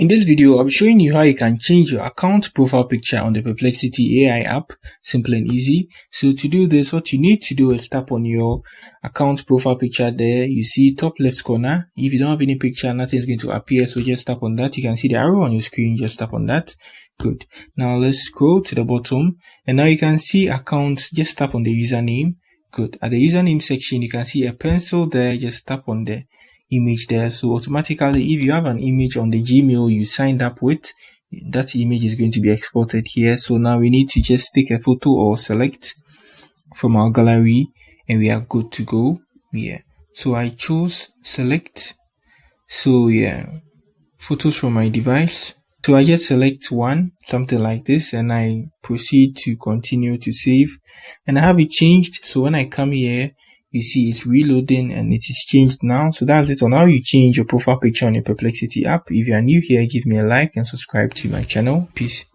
In this video, I'll be showing you how you can change your account profile picture on the Perplexity AI app, simple and easy. So to do this, what you need to do is tap on your account profile picture there. You see top left corner. If you don't have any picture, nothing is going to appear. So just tap on that. You can see the arrow on your screen. Just tap on that. Good. Now let's scroll to the bottom. And now you can see account. Just tap on the username. Good. At the username section, you can see a pencil there. Just tap on the image there. So automatically, if you have an image on the Gmail you signed up with, that image is going to be exported here. So now we need to just take a photo or select from our gallery and we are good to go. So I chose select. So photos from my device. So I just select one, something like this, and I proceed to continue to save, and I have it changed. So when I come here, you see it's reloading and it is changed now. So that's it on how you change your profile picture on your Perplexity app. If you are new here, give me a like and subscribe to my channel. Peace.